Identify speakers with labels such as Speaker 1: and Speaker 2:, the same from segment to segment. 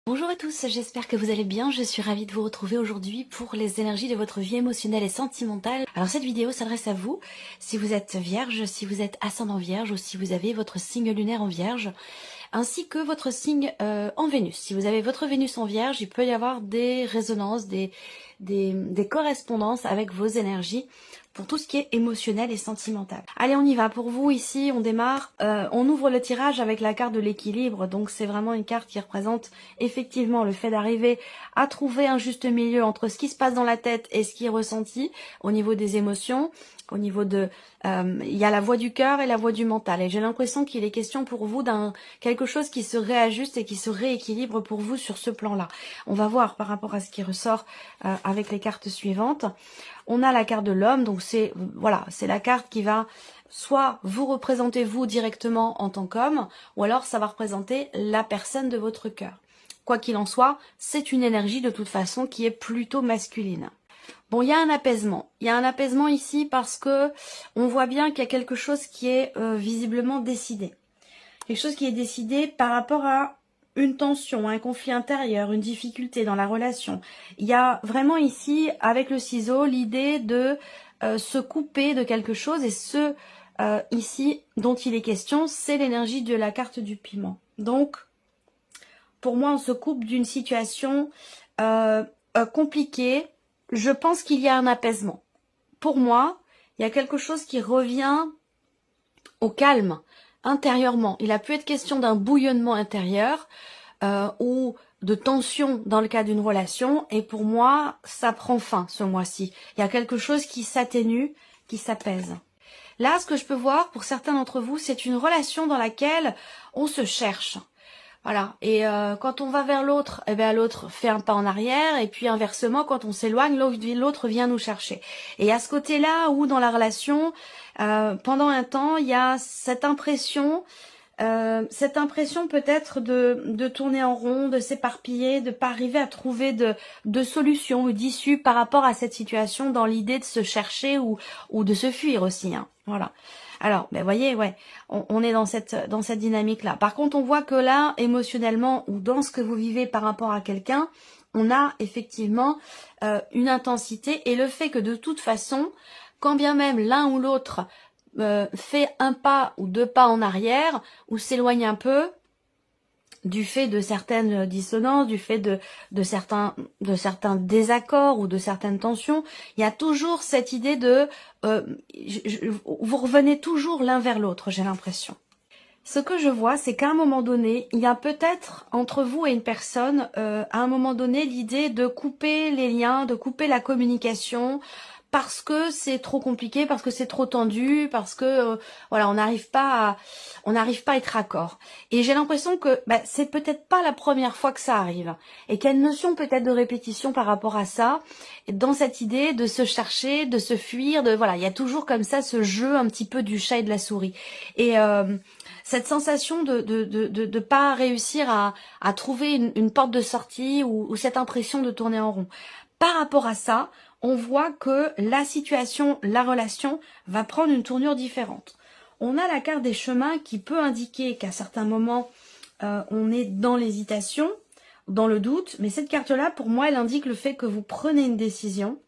Speaker 1: Bonjour à tous, j'espère que vous allez bien. Je suis ravie de vous retrouver aujourd'hui pour les énergies de votre vie émotionnelle et sentimentale. Alors cette vidéo s'adresse à vous, si vous êtes vierge, si vous êtes ascendant vierge ou si vous avez votre signe lunaire en vierge, ainsi que votre signe en Vénus. Si vous avez votre Vénus en vierge, il peut y avoir des résonances, des correspondances avec vos énergies pour tout ce qui est émotionnel et sentimental. Allez, on y va. Pour vous, ici, on démarre. On ouvre le tirage avec la carte de l'équilibre. Donc, c'est vraiment une carte qui représente effectivement le fait d'arriver à trouver un juste milieu entre ce qui se passe dans la tête et ce qui est ressenti au niveau des émotions. Au niveau de, il y a la voix du cœur et la voix du mental. Et j'ai l'impression qu'il est question pour vous d'un quelque chose qui se réajuste et qui se rééquilibre pour vous sur ce plan-là. On va voir par rapport à ce qui ressort avec les cartes suivantes. On a la carte de l'homme, donc c'est voilà, c'est la carte qui va soit vous représenter vous directement en tant qu'homme, ou alors ça va représenter la personne de votre cœur. Quoi qu'il en soit, c'est une énergie de toute façon qui est plutôt masculine. Bon, il y a un apaisement. Il y a un apaisement ici parce que on voit bien qu'il y a quelque chose qui est visiblement décidé. Quelque chose qui est décidé par rapport à une tension, un conflit intérieur, une difficulté dans la relation. Il y a vraiment ici, avec le ciseau, l'idée de se couper de quelque chose. Et ce, ici, dont il est question, c'est l'énergie de la carte du piment. Donc, pour moi, on se coupe d'une situation compliquée. Je pense qu'il y a un apaisement. Pour moi, il y a quelque chose qui revient au calme intérieurement. Il a pu être question d'un bouillonnement intérieur ou de tension dans le cas d'une relation. Et pour moi, ça prend fin ce mois-ci. Il y a quelque chose qui s'atténue, qui s'apaise. Là, ce que je peux voir pour certains d'entre vous, c'est une relation dans laquelle on se cherche. Voilà, et quand on va vers l'autre, eh bien l'autre fait un pas en arrière, et puis inversement, quand on s'éloigne, l'autre vient nous chercher. Et à ce côté-là, où dans la relation, pendant un temps, il y a cette impression peut-être de tourner en rond, de s'éparpiller, de pas arriver à trouver de solution ou d'issue par rapport à cette situation, dans l'idée de se chercher ou de se fuir aussi, hein. Voilà. Alors, ben voyez, ouais, on est dans cette dynamique-là. Par contre, on voit que là, émotionnellement, ou dans ce que vous vivez par rapport à quelqu'un, on a effectivement une intensité, et le fait que de toute façon, quand bien même l'un ou l'autre fait un pas ou deux pas en arrière, ou s'éloigne un peu, du fait de certaines dissonances, du fait de certains désaccords ou de certaines tensions, il y a toujours cette idée de vous revenez toujours l'un vers l'autre, j'ai l'impression. Ce que je vois, c'est qu'à un moment donné, il y a peut-être entre vous et une personne, à un moment donné, l'idée de couper les liens, de couper la communication, parce que c'est trop compliqué, parce que c'est trop tendu, parce que voilà, on n'arrive pas à être raccord. Et j'ai l'impression que c'est peut-être pas la première fois que ça arrive, et qu'il y a une notion peut-être de répétition par rapport à ça, dans cette idée de se chercher, de se fuir, de voilà, il y a toujours comme ça ce jeu un petit peu du chat et de la souris. Et cette sensation de pas réussir à trouver une porte de sortie, ou cette impression de tourner en rond. Par rapport à ça, on voit que la situation, la relation va prendre une tournure différente. On a la carte des chemins qui peut indiquer qu'à certains moments, on est dans l'hésitation, dans le doute. Mais cette carte-là, pour moi, elle indique le fait que vous prenez une décision,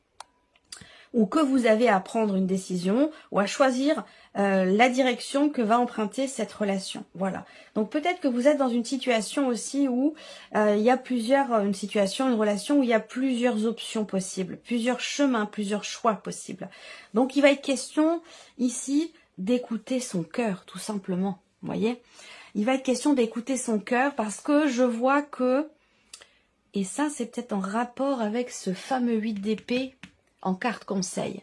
Speaker 1: ou que vous avez à prendre une décision, ou à choisir la direction que va emprunter cette relation. Voilà. Donc peut-être que vous êtes dans une situation aussi où il y a une relation où il y a plusieurs options possibles, plusieurs chemins, plusieurs choix possibles. Donc il va être question ici d'écouter son cœur, tout simplement. Vous voyez ? Il va être question d'écouter son cœur, parce que je vois que, et ça c'est peut-être en rapport avec ce fameux 8 d'épée en carte conseil.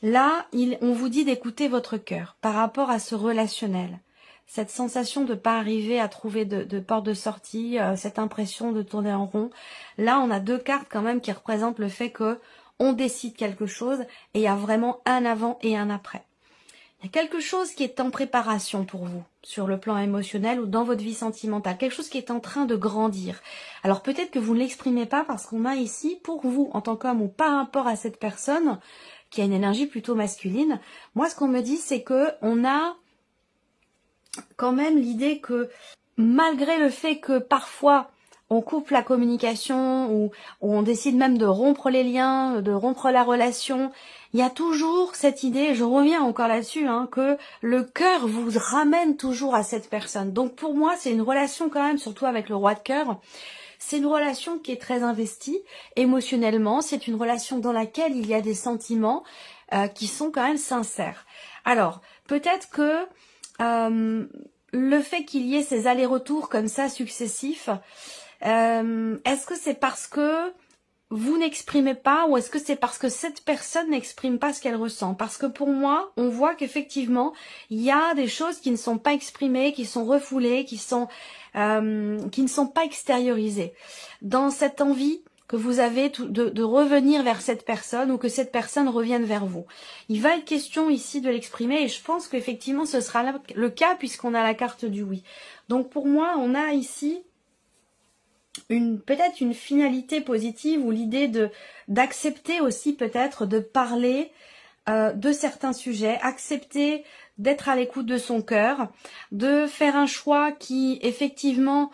Speaker 1: Là, on vous dit d'écouter votre cœur par rapport à ce relationnel. Cette sensation de ne pas arriver à trouver de porte de sortie, cette impression de tourner en rond. Là, on a deux cartes quand même qui représentent le fait que on décide quelque chose, et il y a vraiment un avant et un après. Il y a quelque chose qui est en préparation pour vous, sur le plan émotionnel ou dans votre vie sentimentale. Quelque chose qui est en train de grandir. Alors peut-être que vous ne l'exprimez pas, parce qu'on a ici, pour vous, en tant qu'homme, ou par rapport à cette personne, qui a une énergie plutôt masculine, moi ce qu'on me dit, c'est que on a quand même l'idée que, malgré le fait que parfois on coupe la communication ou on décide même de rompre les liens, de rompre la relation, il y a toujours cette idée, je reviens encore là-dessus, hein, que le cœur vous ramène toujours à cette personne. Donc pour moi, c'est une relation quand même, surtout avec le roi de cœur, c'est une relation qui est très investie émotionnellement, c'est une relation dans laquelle il y a des sentiments qui sont quand même sincères. Alors, peut-être que le fait qu'il y ait ces allers-retours comme ça successifs, est-ce que c'est parce que vous n'exprimez pas ou est-ce que c'est parce que cette personne n'exprime pas ce qu'elle ressent? Parce que pour moi, on voit qu'effectivement, il y a des choses qui ne sont pas exprimées, qui sont refoulées, qui ne sont pas extériorisées. Dans cette envie que vous avez de revenir vers cette personne ou que cette personne revienne vers vous. Il va être question ici de l'exprimer et je pense qu'effectivement ce sera le cas puisqu'on a la carte du oui. Donc pour moi, on a ici peut-être une finalité positive ou l'idée d'accepter aussi peut-être de parler de certains sujets, accepter d'être à l'écoute de son cœur, de faire un choix qui effectivement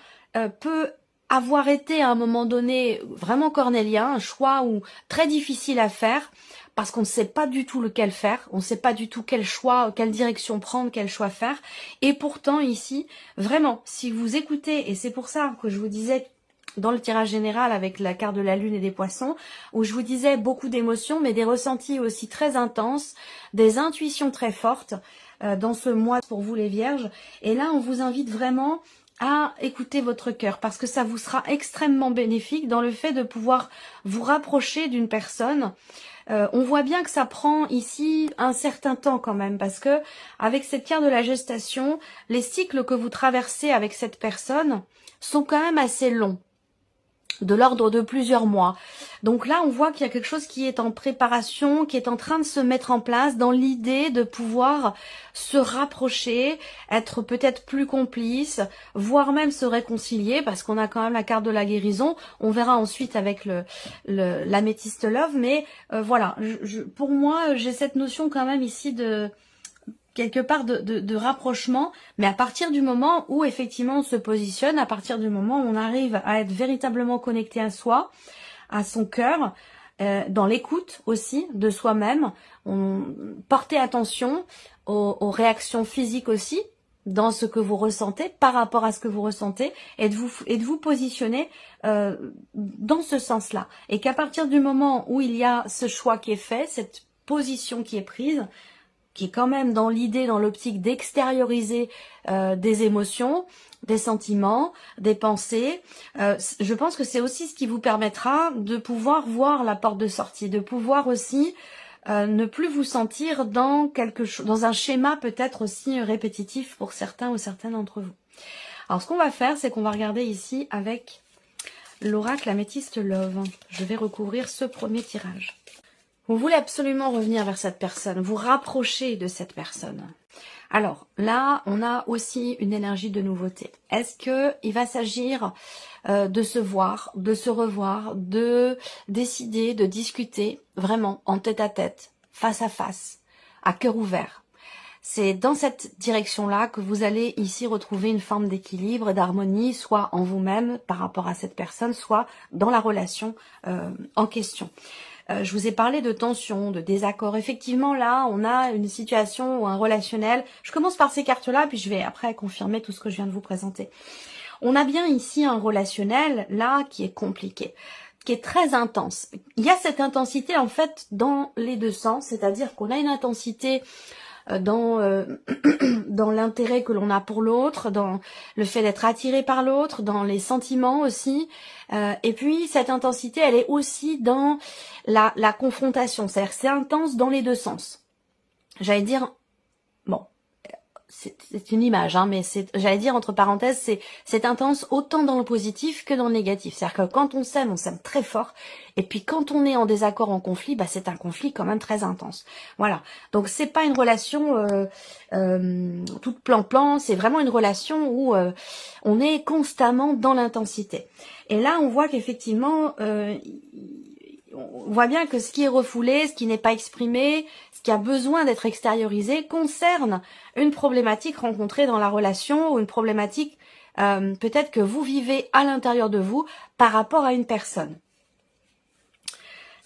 Speaker 1: peut avoir été à un moment donné vraiment cornélien, un choix très difficile à faire parce qu'on ne sait pas du tout lequel faire, on ne sait pas du tout quel choix, quelle direction prendre, quel choix faire. Et pourtant ici, vraiment, si vous écoutez, et c'est pour ça que je vous disais dans le tirage général avec la carte de la lune et des poissons, où je vous disais beaucoup d'émotions, mais des ressentis aussi très intenses, des intuitions très fortes dans ce mois pour vous les vierges. Et là, on vous invite vraiment à écouter votre cœur, parce que ça vous sera extrêmement bénéfique dans le fait de pouvoir vous rapprocher d'une personne. On voit bien que ça prend ici un certain temps quand même, parce que avec cette carte de la gestation, les cycles que vous traversez avec cette personne sont quand même assez longs, de l'ordre de plusieurs mois. Donc là, on voit qu'il y a quelque chose qui est en préparation, qui est en train de se mettre en place dans l'idée de pouvoir se rapprocher, être peut-être plus complice, voire même se réconcilier, parce qu'on a quand même la carte de la guérison. On verra ensuite avec l'améthyste love, mais voilà, pour moi, j'ai cette notion quand même ici de quelque part de rapprochement, mais à partir du moment où effectivement on se positionne, à partir du moment où on arrive à être véritablement connecté à soi, à son cœur, dans l'écoute aussi de soi-même, portez attention aux réactions physiques aussi, dans ce que vous ressentez, par rapport à ce que vous ressentez, et de vous positionner dans ce sens-là. Et qu'à partir du moment où il y a ce choix qui est fait, cette position qui est prise, qui est quand même dans l'idée, dans l'optique d'extérioriser des émotions, des sentiments, des pensées. Je pense que c'est aussi ce qui vous permettra de pouvoir voir la porte de sortie, de pouvoir aussi ne plus vous sentir dans dans un schéma peut-être aussi répétitif pour certains ou certaines d'entre vous. Alors ce qu'on va faire, c'est qu'on va regarder ici avec l'oracle améthyste love. Je vais recouvrir ce premier tirage. Vous voulez absolument revenir vers cette personne, vous rapprocher de cette personne. Alors là, on a aussi une énergie de nouveauté. Est-ce qu'il va s'agir de se voir, de se revoir, de décider, de discuter vraiment en tête-à-tête, face à face, à cœur ouvert? C'est dans cette direction-là que vous allez ici retrouver une forme d'équilibre et d'harmonie, soit en vous-même par rapport à cette personne, soit dans la relation en question. Je vous ai parlé de tension, de désaccord. Effectivement, là, on a une situation ou un relationnel. Je commence par ces cartes-là, puis je vais après confirmer tout ce que je viens de vous présenter. On a bien ici un relationnel, là, qui est compliqué, qui est très intense. Il y a cette intensité, en fait, dans les deux sens, c'est-à-dire qu'on a une intensité dans l'intérêt que l'on a pour l'autre, dans le fait d'être attiré par l'autre, dans les sentiments aussi. Et puis cette intensité, elle est aussi dans la confrontation. C'est-à-dire que c'est intense dans les deux sens. J'allais dire, bon, c'est une image, hein, mais j'allais dire entre parenthèses, c'est intense autant dans le positif que dans le négatif. C'est-à-dire que quand on s'aime très fort, et puis quand on est en désaccord, en conflit, bah c'est un conflit quand même très intense. Voilà. Donc c'est pas une relation toute plan-plan, c'est vraiment une relation où on est constamment dans l'intensité. Et là, on voit qu'effectivement, on voit bien que ce qui est refoulé, ce qui n'est pas exprimé, ce qui a besoin d'être extériorisé concerne une problématique rencontrée dans la relation ou une problématique peut-être que vous vivez à l'intérieur de vous par rapport à une personne.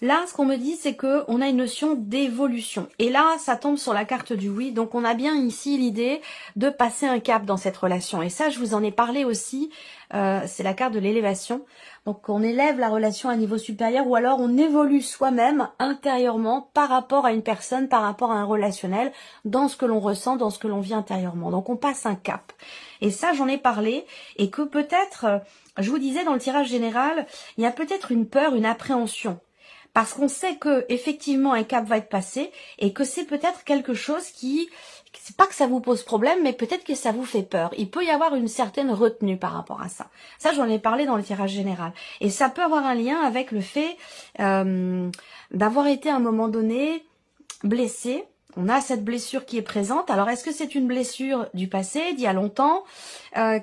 Speaker 1: Là, ce qu'on me dit, c'est que on a une notion d'évolution. Et là, ça tombe sur la carte du oui. Donc, on a bien ici l'idée de passer un cap dans cette relation. Et ça, je vous en ai parlé aussi. C'est la carte de l'élévation. Donc, on élève la relation à un niveau supérieur ou alors on évolue soi-même intérieurement par rapport à une personne, par rapport à un relationnel, dans ce que l'on ressent, dans ce que l'on vit intérieurement. Donc, on passe un cap. Et ça, j'en ai parlé. Et que peut-être, je vous disais dans le tirage général, il y a peut-être une peur, une appréhension. Parce qu'on sait que effectivement un cap va être passé et que c'est peut-être quelque chose qui, c'est pas que ça vous pose problème, mais peut-être que ça vous fait peur. Il peut y avoir une certaine retenue par rapport à ça. Ça, j'en ai parlé dans le tirage général. Et ça peut avoir un lien avec le fait d'avoir été à un moment donné blessé. On a cette blessure qui est présente. Alors, est-ce que c'est une blessure du passé, d'il y a longtemps,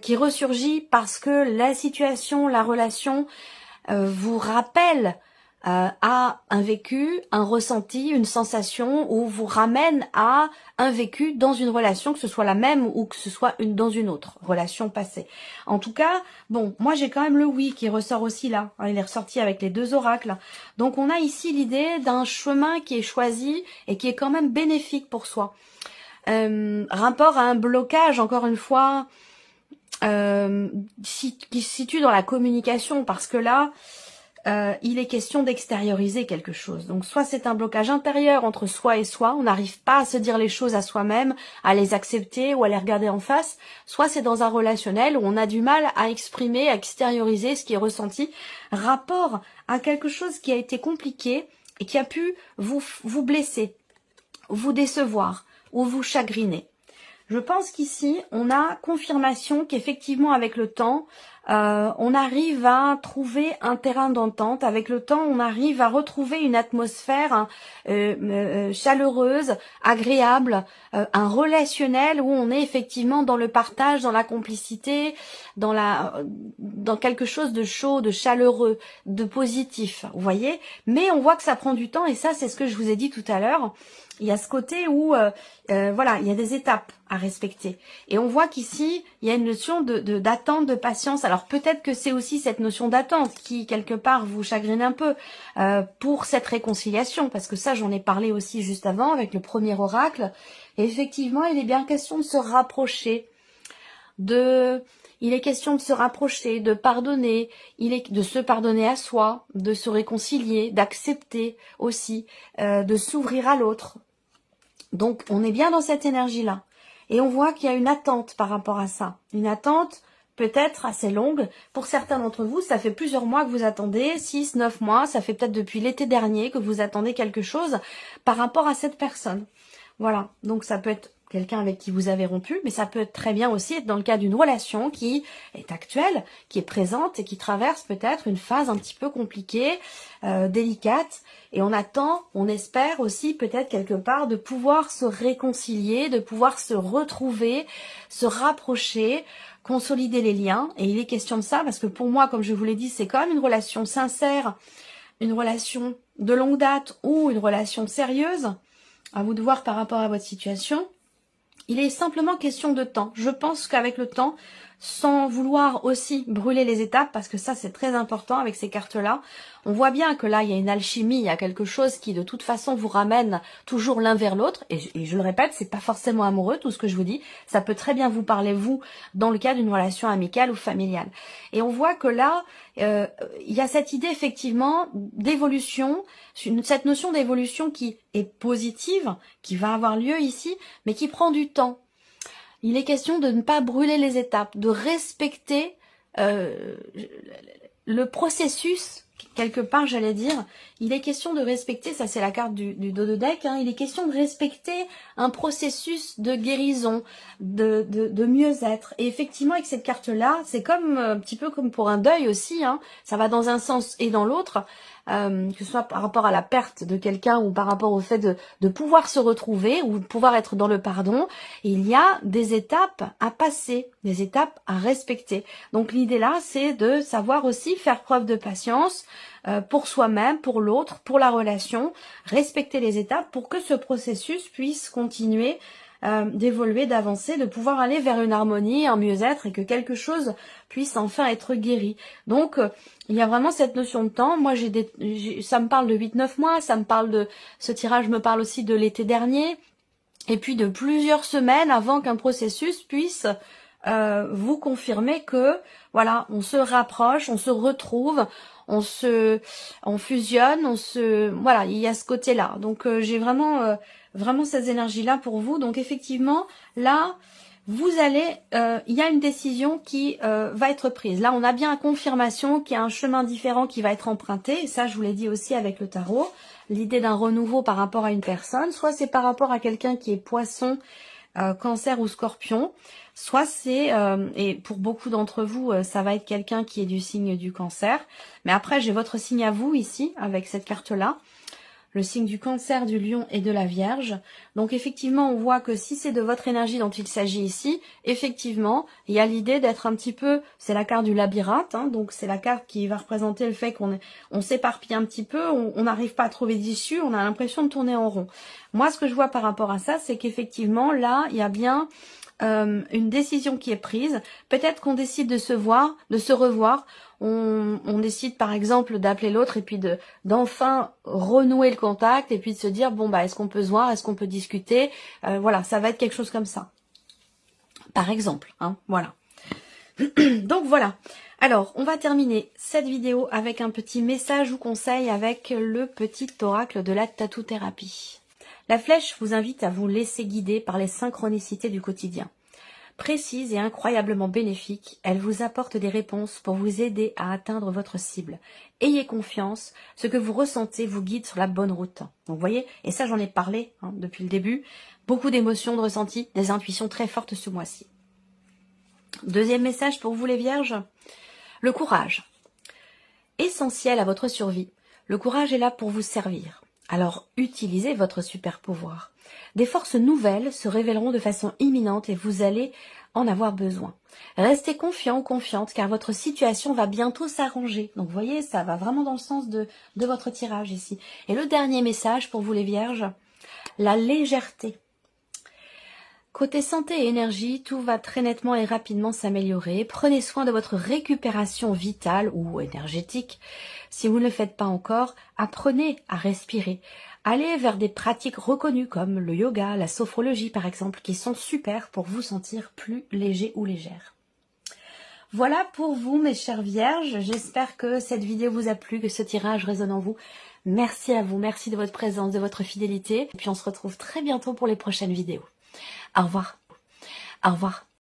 Speaker 1: qui ressurgit parce que la situation, la relation vous rappelle à un vécu, un ressenti, une sensation, ou vous ramène à un vécu dans une relation, que ce soit la même ou que ce soit dans une autre relation passée. En tout cas, bon, moi j'ai quand même le oui qui ressort aussi là. Il est ressorti avec les deux oracles. Donc on a ici l'idée d'un chemin qui est choisi et qui est quand même bénéfique pour soi. Rapport à un blocage, encore une fois, qui se situe dans la communication, parce que là, il est question d'extérioriser quelque chose. Donc soit c'est un blocage intérieur entre soi et soi, on n'arrive pas à se dire les choses à soi-même, à les accepter ou à les regarder en face, soit c'est dans un relationnel où on a du mal à exprimer, à extérioriser ce qui est ressenti, rapport à quelque chose qui a été compliqué et qui a pu vous blesser, vous décevoir ou vous chagriner. Je pense qu'ici, on a confirmation qu'effectivement, avec le temps, on arrive à trouver un terrain d'entente. Avec le temps, on arrive à retrouver une atmosphère chaleureuse, agréable, un relationnel où on est effectivement dans le partage, dans la complicité, dans quelque chose de chaud, de chaleureux, de positif, vous voyez. Mais on voit que ça prend du temps et ça, c'est ce que je vous ai dit tout à l'heure. Il y a ce côté où, voilà, il y a des étapes à respecter. Et on voit qu'ici, il y a une notion d'attente, de patience. Alors peut-être que c'est aussi cette notion d'attente qui, quelque part, vous chagrine un peu pour cette réconciliation. Parce que ça, j'en ai parlé aussi juste avant avec le premier oracle. Et effectivement, il est bien question de se rapprocher, il est question de se rapprocher, de pardonner, de se pardonner à soi, de se réconcilier, d'accepter aussi, de s'ouvrir à l'autre. Donc, on est bien dans cette énergie-là. Et on voit qu'il y a une attente par rapport à ça. Une attente peut-être assez longue. Pour certains d'entre vous, ça fait plusieurs mois que vous attendez, 6, 9 mois, ça fait peut-être depuis l'été dernier que vous attendez quelque chose par rapport à cette personne. Voilà, donc ça peut être quelqu'un avec qui vous avez rompu, mais ça peut très bien aussi être dans le cas d'une relation qui est actuelle, qui est présente et qui traverse peut-être une phase un petit peu compliquée, délicate, et on attend, on espère aussi peut-être quelque part de pouvoir se réconcilier, de pouvoir se retrouver, se rapprocher, consolider les liens, et il est question de ça, parce que pour moi, comme je vous l'ai dit, c'est quand même une relation sincère, une relation de longue date ou une relation sérieuse, à vous de voir par rapport à votre situation. Il est simplement question de temps. Je pense qu'avec le temps, sans vouloir aussi brûler les étapes, parce que ça c'est très important avec ces cartes-là, on voit bien que là il y a une alchimie, il y a quelque chose qui de toute façon vous ramène toujours l'un vers l'autre, et je le répète, c'est pas forcément amoureux tout ce que je vous dis, ça peut très bien vous parler vous dans le cas d'une relation amicale ou familiale. Et on voit que là, il y a cette idée effectivement d'évolution, cette notion d'évolution qui est positive, qui va avoir lieu ici, mais qui prend du temps. Il est question de ne pas brûler les étapes, de respecter le processus, quelque part j'allais dire. Il est question de respecter, ça c'est la carte du dos de deck, hein, il est question de respecter un processus de guérison, de mieux-être. Et effectivement avec cette carte-là, c'est comme un petit peu comme pour un deuil aussi, hein, ça va dans un sens et dans l'autre. Que ce soit par rapport à la perte de quelqu'un ou par rapport au fait de pouvoir se retrouver ou de pouvoir être dans le pardon, il y a des étapes à passer, des étapes à respecter. Donc l'idée là, c'est de savoir aussi faire preuve de patience pour soi-même, pour l'autre, pour la relation, respecter les étapes pour que ce processus puisse continuer d'évoluer, d'avancer, de pouvoir aller vers une harmonie, un mieux-être et que quelque chose puisse enfin être guéri. Donc, il y a vraiment cette notion de temps. Moi, ça me parle de 8-9 mois, ce tirage me parle aussi de l'été dernier, et puis de plusieurs semaines avant qu'un processus puisse vous confirmer que, voilà, on se rapproche, on se retrouve, on fusionne, voilà, il y a ce côté-là. Donc, j'ai vraiment ces énergies-là pour vous. Donc, effectivement, là, vous allez, il y a une décision qui va être prise. Là, on a bien la confirmation qu'il y a un chemin différent qui va être emprunté. Et ça, je vous l'ai dit aussi avec le tarot. L'idée d'un renouveau par rapport à une personne. Soit c'est par rapport à quelqu'un qui est poisson, cancer ou scorpion. Soit c'est, et pour beaucoup d'entre vous, ça va être quelqu'un qui est du signe du cancer. Mais après, j'ai votre signe à vous ici, avec cette carte-là. Le signe du cancer, du lion et de la vierge. Donc effectivement, on voit que si c'est de votre énergie dont il s'agit ici, effectivement, il y a l'idée d'être un petit peu, c'est la carte du labyrinthe, hein, donc c'est la carte qui va représenter le fait qu'on s'éparpille un petit peu, on n'arrive pas à trouver d'issue, on a l'impression de tourner en rond. Moi, ce que je vois par rapport à ça, c'est qu'effectivement, là, il y a bien une décision qui est prise. Peut-être qu'on décide de se voir, de se revoir. On décide par exemple d'appeler l'autre et puis d'enfin renouer le contact et puis de se dire bon bah est-ce qu'on peut se voir, est-ce qu'on peut discuter, voilà, ça va être quelque chose comme ça. Par exemple, hein, voilà. Donc voilà. Alors, on va terminer cette vidéo avec un petit message ou conseil avec le petit oracle de la tatou-thérapie. La flèche vous invite à vous laisser guider par les synchronicités du quotidien. Précise et incroyablement bénéfique, elle vous apporte des réponses pour vous aider à atteindre votre cible. Ayez confiance, ce que vous ressentez vous guide sur la bonne route. Donc vous voyez, et ça j'en ai parlé depuis le début, beaucoup d'émotions, de ressentis, des intuitions très fortes ce mois-ci. Deuxième message pour vous les vierges, le courage. Essentiel à votre survie, le courage est là pour vous servir. Alors utilisez votre super pouvoir. Des forces nouvelles se révéleront de façon imminente et vous allez en avoir besoin. Restez confiant ou confiante car votre situation va bientôt s'arranger. Donc vous voyez, ça va vraiment dans le sens de votre tirage ici. Et le dernier message pour vous les vierges, la légèreté. Côté santé et énergie, tout va très nettement et rapidement s'améliorer. Prenez soin de votre récupération vitale ou énergétique. Si vous ne le faites pas encore, apprenez à respirer. Allez vers des pratiques reconnues comme le yoga, la sophrologie par exemple, qui sont super pour vous sentir plus léger ou légère. Voilà pour vous mes chères vierges. J'espère que cette vidéo vous a plu, que ce tirage résonne en vous. Merci à vous, merci de votre présence, de votre fidélité. Et puis on se retrouve très bientôt pour les prochaines vidéos. Au revoir. Au revoir.